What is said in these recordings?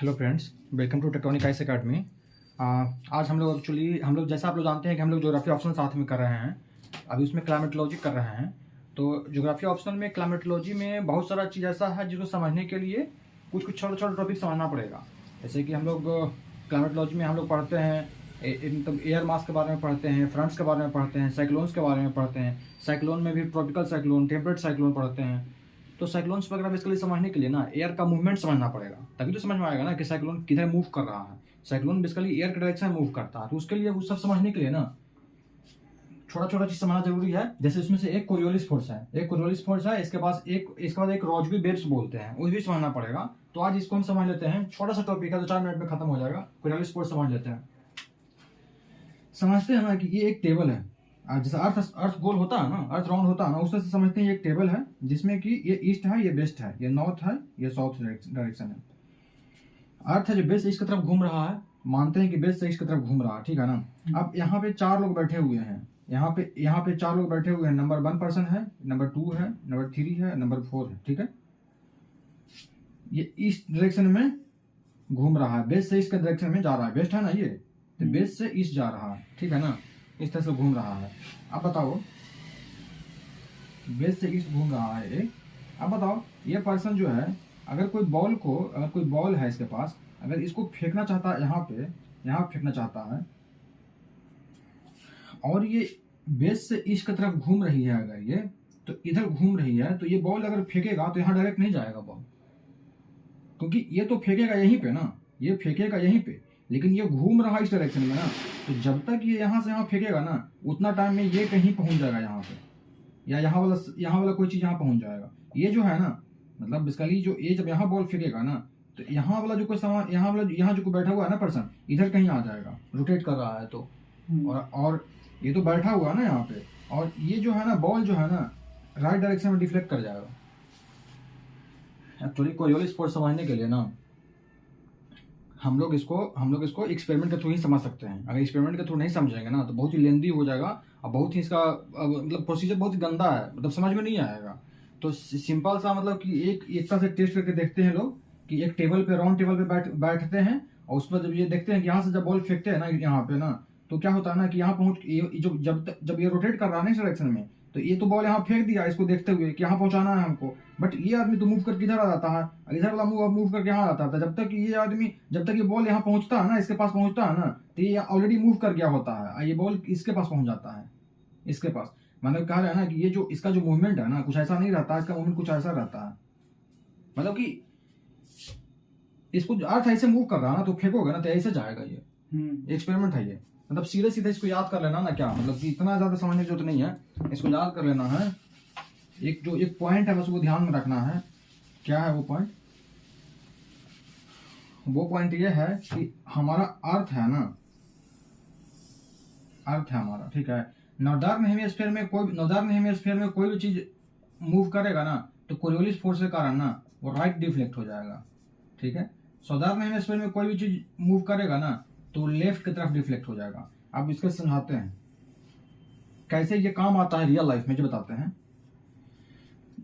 Hello friends, welcome to tectonic ice academy. आज हम लोग जैसा आप लोग जानते हैं कि हम लोग ज्योग्राफी ऑप्शनल साथ में कर रहे हैं। अभी उसमें क्लाइमेटोलॉजी कर रहे हैं। तो ज्योग्राफी ऑप्शनल में क्लाइमेटोलॉजी में बहुत सारा चीज़ ऐसा है जिसको समझने के लिए कुछ कुछ छोटे छोटे टॉपिक समझना पड़ेगा। जैसे कि हम लोग क्लाइमेटोलॉजी में हम लोग पढ़ते हैं मतलब एयर मास के बारे में पढ़ते हैं, फ्रंट्स के बारे में पढ़ते हैं, साइक्लोन्स के बारे में पढ़ते हैं। साइक्लोन में भी ट्रॉपिकल साइक्लोन, टेम्परेट साइक्लोन पढ़ते हैं। तो साइक्लोन्स वगैरह बेसिकली समझने के लिए ना एयर का मूवमेंट समझना पड़ेगा, तभी तो समझ में आएगा ना कि साइक्लोन किधर मूव कर रहा है। साइक्लोन बेसिकली एयर के डायरेक्शन में मूव करता है, तो उसके लिए वो सब समझने के लिए ना छोटा छोटा चीज समझना जरूरी है। जैसे इसमें से एक कोरियोलिस फोर्स है, इसके बाद एक रॉसबी वेव्स बोलते हैं, वो भी समझना पड़ेगा। तो आज इसको हम समझ लेते हैं। छोटा सा टॉपिक है तो 4 मिनट में खत्म हो जाएगा। कोरियोलिस फोर्स समझ लेते हैं। समझते हैं ना कि ये एक टेबल है। जैसे अर्थ गोल होता है ना, अर्थ राउंड होता है ना, उससे समझते हैं ये एक टेबल है जिसमें कि ये ईस्ट है, ये वेस्ट है, ये नॉर्थ है, ये साउथ डायरेक्शन है। अर्थ है जो वेस्ट ईस्ट की तरफ घूम रहा है, मानते हैं कि वेस्ट से ईस्ट की तरफ घूम रहा है, ठीक है ना। अब यहाँ पे 4 लोग बैठे हुए हैं, यहाँ पे 4 लोग बैठे हुए हैं। नंबर 1 पर्सन है, नंबर 2 है, नंबर 3 है, नंबर 4 है, ठीक है। ये ईस्ट डायरेक्शन में घूम रहा है, वेस्ट से ईस्ट के डायरेक्शन में जा रहा है। वेस्ट है ना ये, तो वेस्ट से ईस्ट जा रहा है, ठीक है ना। इस तरह से घूम रहा है। अब बताओ, वेस्ट से ईस्ट घूम रहा है ये। अब बताओ, ये पर्सन जो है, अगर कोई बॉल है इसके पास, अगर इसको फेंकना चाहता है यहाँ फेंकना चाहता है, और ये वेस्ट से ईस्ट की तरफ घूम रही है, अगर ये तो इधर घूम रही है, तो ये बॉल अगर फेंकेगा तो यहाँ डायरेक्ट नहीं जाएगा बॉल, क्योंकि ये तो फेंकेगा यहीं पे ना, ये फेंकेगा यहीं पे, लेकिन ये घूम रहा इस डायरेक्शन में ना। तो जब तक ये यहाँ से यहाँ फेंकेगा ना, उतना टाइम में ये कहीं पहुंच जाएगा यहाँ पे, या यहाँ वाला कोई चीज़ यहाँ पहुंच जाएगा। ये जो है ना, मतलब बेसिकली जो ये जब यहाँ बॉल फेंकेगा ना, तो यहाँ वाला जो कोई सामान, यहाँ जो कोई बैठा हुआ है ना पर्सन, इधर कहीं आ जाएगा, रोटेट कर रहा है तो। और ये तो बैठा हुआ है ना यहाँ पे, और ये जो है ना बॉल जो है ना, राइट डायरेक्शन में डिफ्लेक्ट कर जाएगा। एक्चुअली कोरियोलिस फोर्स समझने के लिए ना हम लोग इसको एक्सपेरिमेंट के थ्रू ही समझ सकते हैं। अगर एक्सपेरिमेंट के थ्रू नहीं समझेंगे ना, तो बहुत ही लेंदी हो जाएगा, और बहुत ही इसका मतलब प्रोसीजर बहुत ही गंदा है, मतलब समझ में नहीं आएगा। तो सिंपल सा मतलब कि एक तरह से टेस्ट करके देखते हैं लोग कि एक टेबल पे, राउंड टेबल पे बैठते हैं, और उस पर जब ये देखते हैं कि यहाँ से जब बॉल फेंकते हैं ना यहाँ पे ना, तो क्या होता है ना कि यहाँ पहुँच जब ये रोटेट कर रहा है ना इस डायरेक्शन में, तो ये तो बॉल यहाँ फेंक दिया इसको देखते हुए कि यहाँ पहुंचाना है हमको, बट ये आदमी तो मूव करके इधर आ जाता है, इधर वाला मूव करके यहाँ आता था। जब तक ये बॉल यहाँ पहुंचता है ना, इसके पास पहुंचता है ना, तो ये ऑलरेडी मूव कर गया होता है, ये बॉल इसके पास पहुंच जाता है, इसके पास। मतलब कहा है ना कि ये जो इसका जो मूवमेंट है ना, कुछ ऐसा नहीं रहता, इसका मूवमेंट कुछ ऐसा रहता है, मतलब कि इसको अर्थ ऐसे मूव कर रहा है ना, तो फेंकोगे ना तो ऐसे जाएगा। ये एक्सपेरिमेंट है ये, मतलब सीधे सीधे इसको याद कर लेना ना, क्या मतलब कि इतना ज्यादा समझने की जरूरत नहीं है, इसको याद कर लेना है। एक पॉइंट है, बस वो ध्यान में रखना है। क्या है वो पॉइंट? वो पॉइंट ये है कि हमारा अर्थ है ना, अर्थ है हमारा, ठीक है। नॉर्दर्न हेमिस्फीयर में कोई भी चीज मूव करेगा ना, तो कोरियोलिस फोर्स के कारण ना वो राइट डिफ्लेक्ट हो जाएगा, ठीक है। साउदर्न हेमिस्फीयर में कोई भी चीज मूव करेगा ना, तो लेफ्ट की तरफ डिफ्लेक्ट हो जाएगा। अब इसको समझाते हैं कैसे ये काम आता है रियल लाइफ में, जो बताते हैं।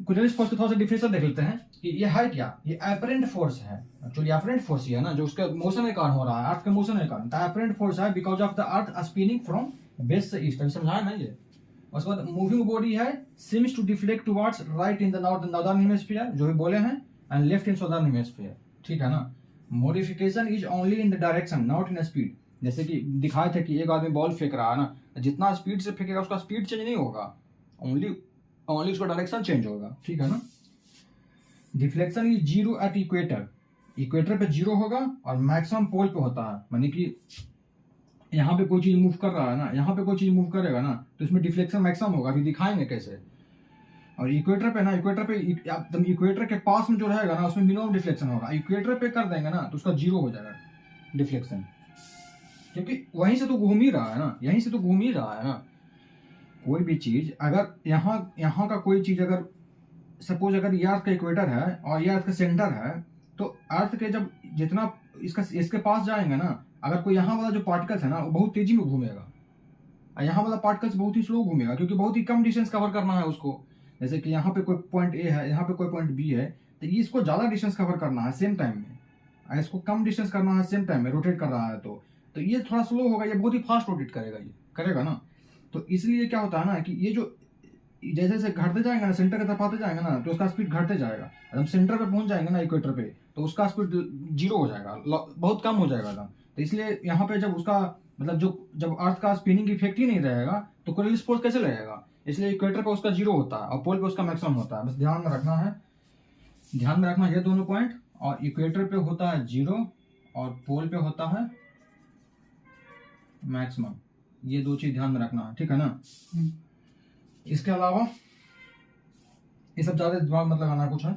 कोरियोलिस फोर्स का थोड़ा सा डिफिनेशन देख लेते हैं कि ये है क्या। ये एपरेंट फोर्स है, एक्चुअली एपरेंट फोर्स ही है ना, जो उसके मोशन के कारण हो रहा है, अर्थ के मोशन के कारण। एपरेंट फोर्स है because of the earth spinning from west से ईस्ट, अभी समझाया ना ये। उसके बाद मूविंग बॉडी है, seems to deflect towards right in the northern hemisphere, जो भी बोले हैं, and left in southern hemisphere, ठीक है ना। Modification is only in the direction, not in speed. जैसे कि दिखाए थे कि एक आदमी बॉल फेंक रहा है ना, जितना स्पीड से फेंकेगा उसका स्पीड चेंज नहीं होगा, ओनली उसका डायरेक्शन चेंज होगा, ठीक है ना। Deflection is 0 at equator, equator पे 0 होगा, और मैक्सिमम पोल पे होता है, मानी कि यहाँ पे कोई चीज मूव कर रहा है ना, यहाँ पे कोई चीज मूव करेगा ना, तो इसमें डिफ्लेक्शन मैक्सिमम होगा। अभी दिखाएंगे कैसे। और इक्वेटर पे एकदम इक्वेटर के पास में जो रहेगा ना, उसमें मिनिमम डिफ्लेक्शन होगा। इक्वेटर पे कर देंगे ना, तो उसका 0 हो जाएगा डिफ्लेक्शन, क्योंकि वहीं से तो घूम ही रहा है ना, यहीं से तो घूम ही रहा है ना। कोई भी चीज अगर यहाँ का कोई चीज, अगर सपोज अगर ये अर्थ का इक्वेटर है और ये अर्थ का सेंटर है, तो अर्थ के जब जितना इसके पास जाएंगे ना, अगर कोई यहाँ वाला जो पार्टिकल्स है ना, वो बहुत तेजी में घूमेगा, और यहाँ वाला पार्टिकल्स बहुत ही स्लो घूमेगा, क्योंकि बहुत ही कम डिस्टेंस कवर करना है उसको। जैसे कि यहाँ पे कोई पॉइंट ए है, यहाँ पे कोई पॉइंट बी है, तो ये इसको ज्यादा डिस्टेंस कवर करना है सेम टाइम में। इसको कम डिस्टेंस करना है सेम टाइम में रोटेट कर रहा है तो ये थोड़ा स्लो होगा, ये बहुत ही फास्ट रोटेट करेगा, ये करेगा ना। तो इसलिए क्या होता है ना कि ये जो जैसे जैसे घटते जाएंगे ना, सेंटर की तरफ आते जाएंगे ना, तो उसका स्पीड घटते जाएगा। हम सेंटर पे पहुंच जाएंगे ना इक्वेटर पे, तो उसका स्पीड 0 हो जाएगा, बहुत कम हो जाएगा एकदम। तो इसलिए यहाँ पे जब उसका मतलब जब अर्थ का स्पिनिंग इफेक्ट ही नहीं रहेगा तो कोरियोलिस फोर्स कैसे लगेगा। इसलिए इक्वेटर पे उसका 0 होता है और पोल पे उसका मैक्सिमम होता है। बस ध्यान में रखना है, ध्यान में रखना ये दोनों पॉइंट। और इक्वेटर पे होता है 0 और पोल पे होता है मैक्सिमम, ये दो चीज ध्यान में रखना है, ठीक है ना। इसके अलावा ये सब ज्यादा दिमाग मत लगाना कुछ है।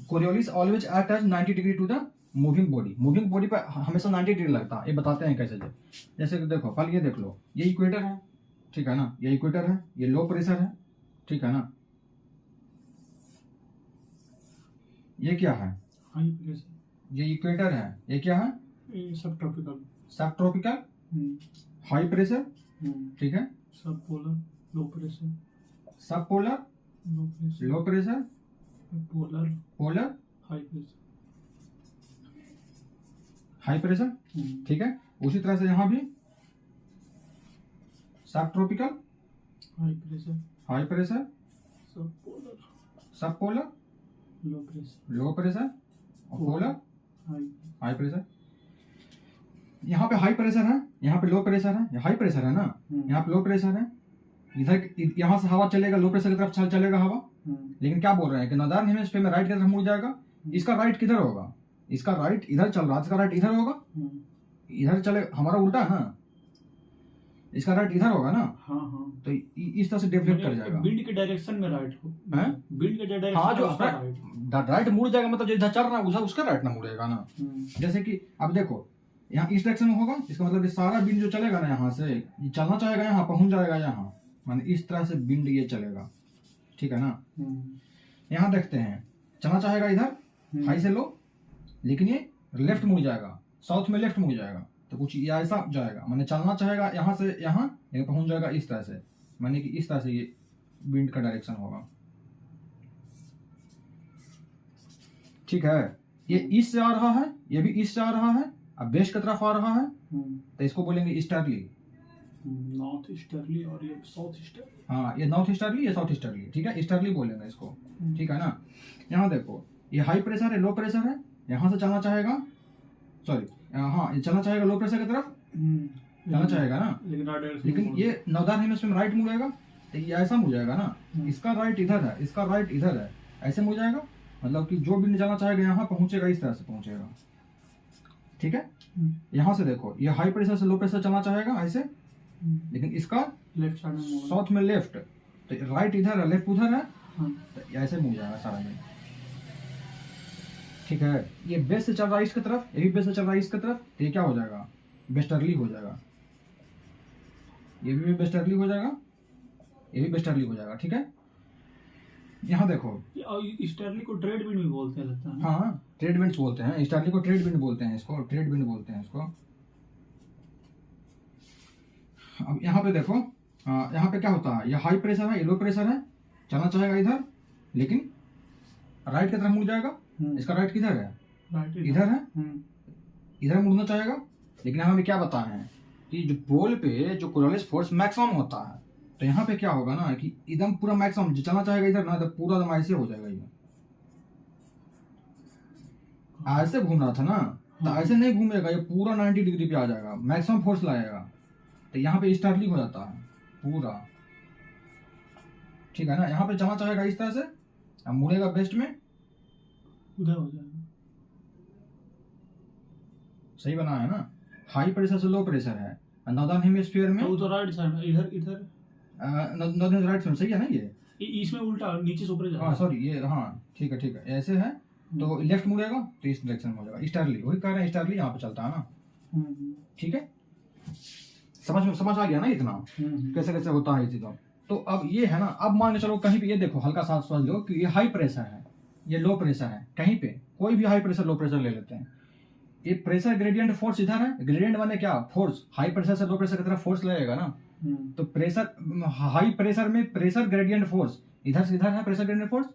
Coriolis always act as 90 degree to the moving body, moving body पे हमेशा 90 डिग्री लगता है। ये बताते हैं कैसे। जैसे कि देखो पहले ये देख लो, ये इक्वेटर है, ठीक है ना, ये इक्वेटर है, ये लो प्रेशर है, ठीक है ना। ये क्या है, हाई प्रेशर, ये इक्वेटर है, ये क्या है, ये सब ट्रॉपिकल, सब ट्रॉपिकल, हाई प्रेशर, ठीक है, सब पोलर, लो प्रेशर, सब polar, low pressure, low pressure, polar, polar, high pressure, high pressure, ठीक है। उसी तरह से यहाँ भी सब tropical, high pressure, high pressure, सब पोलर, सब polar, low pressure, low pressure और पोलर, हाई, हाई प्रेशर। यहाँ पे हाई प्रेशर है, यहाँ पे लो प्रेशर है, हाई प्रेशर है ना, यहाँ पे लो प्रेशर है। इधर यहाँ से हवा चलेगा, लो प्रेशर की तरफ चलेगा हवा, लेकिन क्या बोल रहे हैं कि नॉर्दर्न हेमिस्फीयर में राइट की तरफ मुड़ जाएगा। इसका राइट किधर होगा, इसका राइट इधर चल रहा है, इसका राइट इधर होगा, इधर चले, हमारा उल्टा है ना, इसका राइट इधर होगा ना। हाँ हाँ, तो इस तरह से डेवलप कर जाएगा, विंड के डायरेक्शन में राइट हो, हैं? विंड के डायरेक्शन हाँ, जो उसका राइट, राइट मुड़ जाएगा, मतलब जो इधर चल रहा है उधर उसका राइट ना मुड़ेगा ना। जैसे कि अब देखो यहाँ इस डायरेक्शन में होगा, इसका मतलब ये सारा बिंड जो चलेगा ना यहाँ से, ये चलना चाहेगा यहाँ, पहुंच जाएगा यहाँ, माने इस तरह से बिंड ये चलेगा, ठीक है ना। यहाँ देखते हैं चलना चाहेगा इधर हाई से लो, लेकिन ये लेफ्ट मुड़ जाएगा, साउथ में लेफ्ट मुड़ जाएगा, तो कुछ ये ऐसा जाएगा, माने चलना चाहेगा यहाँ से यहाँ, लेकिन पहुंच जाएगा इस तरह से, माने कि इस तरह से ये विंड का डायरेक्शन होगा, ठीक है। ये ईस्ट से आ रहा है, ये भी ईस्ट से आ रहा है, अब वेस्ट की तरफ आ रहा है, तो इसको बोलेंगे ईस्टर्ली, नॉर्थ ईस्टर्ली, और ये साउथ ईस्टर्ली। हाँ, ये नॉर्थ ईस्टर्ली, ये साउथ ईस्टर्ली, ठीक है, ईस्टर्ली बोलेंगे इसको, ठीक है ना। यहाँ देखो ये हाई प्रेशर है, लो प्रेशर है, यहाँ से चलना चाहेगा, सॉरी हाँ, ये चलना चाहेगा लो प्रेशर की तरफ चलना चाहेगा ना, लेकिन ये नॉर्दर्न हेमिस्फीयर में राइट मुड़ेगा, तो ये ऐसा मुड़ जाएगा ना, इसका राइट इधर है, इसका राइट इधर है, ऐसे मुड़ जाएगा, मतलब कि जो बिंदु चलना चाहेगा यहाँ पहुंचेगा, इस तरह से पहुंचेगा, ठीक है। यहाँ से देखो ये हाई प्रेशर से लो प्रेशर चलना चाहेगा ऐसे, लेकिन इसका लेफ्ट साइड में, साउथ में लेफ्ट, तो राइट इधर है, लेफ्ट उधर है, तो ऐसे मुड़ जाएगा सारा में, ठीक है। ये वेस्ट से चल रहा है ईस्ट की तरफ, ये भी वेस्ट से चल रहा है ईस्ट की तरफ, तो ये क्या हो जाएगा, वेस्टर्ली हो जाएगा, ये भी वेस्टर्ली हो जाएगा, ये भी वेस्टर्ली हो जाएगा, ठीक है। यहाँ देखो ईस्टर्ली को ट्रेड विंड भी बोलते हैं लगता है। हाँ, ट्रेड विंड्स बोलते हैं, ईस्टर्ली को ट्रेड विंड बोलते हैं, इसको ट्रेड विंड बोलते हैं इसको। अब यहाँ पे देखो, यहाँ पे क्या होता है, ये हाई प्रेशर है, ये लो प्रेशर है, चलना चाहेगा इधर, लेकिन राइट की तरफ मुड़ जाएगा, इसका राइट किधर है, राइट इधर है, इधर मुड़ना चाहेगा, लेकिन यहाँ पे क्या बताए हैं कि जो पोल पे जो कोरियोलिस फोर्स मैक्सिमम होता है, तो यहाँ पे क्या होगा ना कि एकदम पूरा मैक्सिमम, जो चलना चाहेगा इधर ना, तो पूरा एकदम ऐसे हो जाएगा, ये ऐसे घूम रहा था ना, तो ऐसे नहीं घूमेगा, ये पूरा 90 डिग्री पे आ जाएगा, मैक्सिमम फोर्स लाएगा, तो यहाँ पे ईस्टर्ली हो जाता है पूरा, ठीक है ना। यहाँ पे चलना चाहेगा इस तरह से, अब मुड़ेगा वेस्ट में, उधर हो जाएगा, सही बना है ना। हाई प्रेशर से लो प्रेशर है, नॉर्दर्न हेमिस्फीयर में, तो राइट साइड में, इधर इधर नॉर्दर्न राइट साइड, सही है ना ये, इसमें उल्टा नीचे से ऊपर जाएगा। हाँ सॉरी, ये हाँ ठीक है, ठीक है, ऐसे है, तो लेफ्ट मुड़ेगा तो इस डायरेक्शन में हो जाएगा, ईस्टर्ली, वही कह रहे हैं ईस्टर्ली यहाँ पे चलता है ना, ठीक है। समझ आ गया ना इतना, कैसे कैसे होता है ये चीज़ों। तो अब ये है ना, अब मान के चलो कहीं पे ये देखो, हल्का सा समझ लो कि ये हाई प्रेशर है, ये लो प्रेशर है, कहीं पे कोई भी हाई प्रेशर लो प्रेशर ले लेते हैं, ये प्रेशर ग्रेडियंट फोर्स इधर है, ग्रेडियंट माने क्या, फोर्स, हाई प्रेशर से लो प्रेशर की तरफ फोर्स लगेगा ना, तो प्रेशर हाई प्रेशर में प्रेशर ग्रेडियंट फोर्स इधर से इधर है, प्रेशर ग्रेडियंट फोर्स,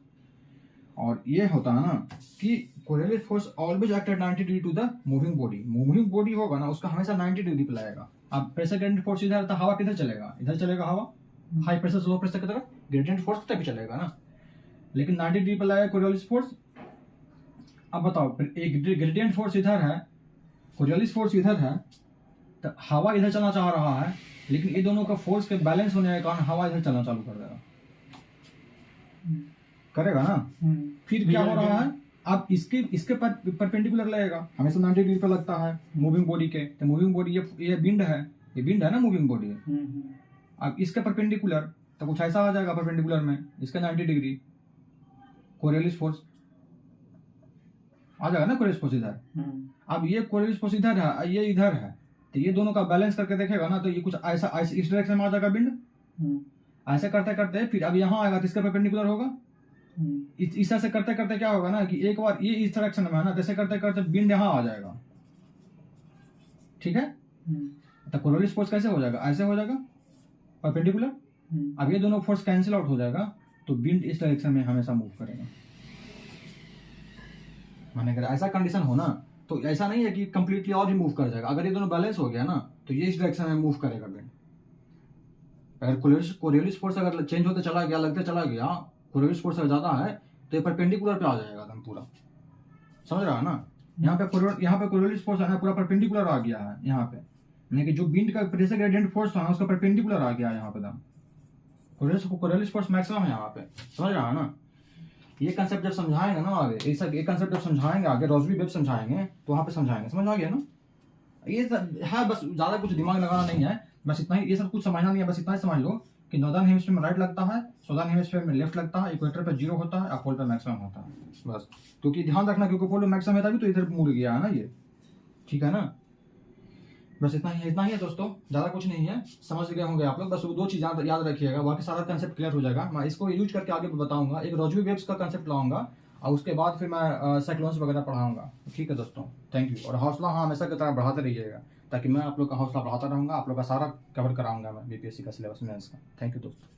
और ये होता है ना कि Coriolis force always act at 90 degree to the moving body. Moving body होगा ना उसका हमेशा 90 डिग्री पे लगाएगा। अब प्रेशर ग्रेडियंट फोर्स इधर तो हवा किधर चलेगा, इधर चलेगा हवा, हाई प्रेशर से लो प्रेशर की तरफ ग्रेडियंट फोर्स की तरफ चलेगा ना, लेकिन 90 डिग्री पे लगाएगा कोरियोलिस फोर्स। अब बताओ फिर एक ग्रेडियंट फोर्स इधर है, कोरियोलिस फोर्स इधर है, तो हवा इधर चलना चाह रहा है, लेकिन ये दोनों का फोर्स के बैलेंस होने के कारण हवा इधर चलना चालू कर देगा, करेगा ना। फिर क्या हो रहा है, अब इसके परपेंडिकुलर लगेगा, हमेशा 90 डिग्री पर लगता है मूविंग बॉडी के, तो मूविंग बॉडी ये बिंड है, ये बिंड है ना मूविंग बॉडी। अब इसके परपेंडिकुलर तो कुछ ऐसा आ जाएगा परपेंडिकुलर में, इसका 90 डिग्री कोरियोलिस फोर्स आ जाएगा ना, कोरियोलिस फोर्स इधर। अब ये कोरियोलिस फोर्स इधर है, ये इधर है, तो ये दोनों का बैलेंस करके देखेगा ना, तो ये कुछ ऐसा इस डायरेक्शन में आ जाएगा बिंड। ऐसे करते करते फिर अब यहाँ आएगा तो इसका परपेंडिकुलर होगा। इस तरह से करते करते क्या होगा ना कि एक बार ये इस डायरेक्शन में है ना, जैसे करते करते बिंड यहाँ आ जाएगा, ठीक है। तो कोरियोलिस फोर्स कैसे हो जाएगा, ऐसे हो जाएगा परपेंडिकुलर। अब ये दोनों फोर्स कैंसिल आउट हो जाएगा, तो बिंड इस डायरेक्शन में हमेशा मूव करेगा। माने अगर ऐसा कंडीशन हो ना, तो ऐसा नहीं है कि कंप्लीटली और भी मूव कर जाएगा। अगर ये दोनों बैलेंस हो गया ना, तो ये इस डायरेक्शन में मूव करेगा बिंड। अगर कोरियोलिस फोर्स अगर चेंज होते चला गया, लगते चला गया, कोरियोलिस फोर्स अगर ज्यादा है तो ये परपेंडिकुलर पे आ जाएगा एकदम पूरा, समझ रहा है ना। यहाँ पे कोरियोलिस फोर्स है ना पूरा परपेंडिकुलर आ गया है यहाँ पे, यानी कि जो बिंड का प्रेशर ग्रेडियंट फोर्स था ना उसका परपेंडिकुलर आ गया यहाँ पे दम। कोरियोलिस फोर्स मैक्सिमम है यहाँ पे, समझ रहा है ना। ये कंसेप्ट जब समझाएंगे ना आगे, ये कंसेप्ट जब समझाएंगे आगे, रोजबी वेब समझाएंगे तो वहाँ पे समझाएंगे, समझ आ गया ना। ये सब है, बस ज्यादा कुछ दिमाग लगाना नहीं है, बस इतना ही, ये सब कुछ समझना नहीं है, बस इतना ही समझ लो कि नॉर्दर्न हेमिस्फीयर में राइट लगता है, साउदर्न हेमिस्फीयर में लेफ्ट लगता है, इक्वेटर पे 0 होता है, पोल पे मैक्सिमम होता है, बस। क्योंकि ध्यान रखना, क्योंकि पोल पे मैक्सिमम है तभी तो इधर मुड़ गया है ना ये, ठीक है ना। बस इतना ही है दोस्तों, ज्यादा कुछ नहीं है, समझ गए होंगे आप लोग। बस वो 2 चीज याद रखिएगा, बाकी सारा कंसेप्ट क्लियर हो जाएगा। मैं इसको यूज करके आगे बताऊंगा, एक रोजबी वेव्स का कंसेप्ट लाऊंगा, और उसके बाद फिर मैं साइक्लोन्स वगैरह पढ़ाऊंगा, ठीक है दोस्तों। थैंक यू, और हौसला हमेशा की तरह बढ़ाते रहिएगा, ताकि मैं आप लोग का हौसला बढ़ाता रहूंगा, आप लोग का सारा कवर कराऊंगा मैं बीपीएससी का सिलेबस मेंस का। थैंक यू दोस्तों।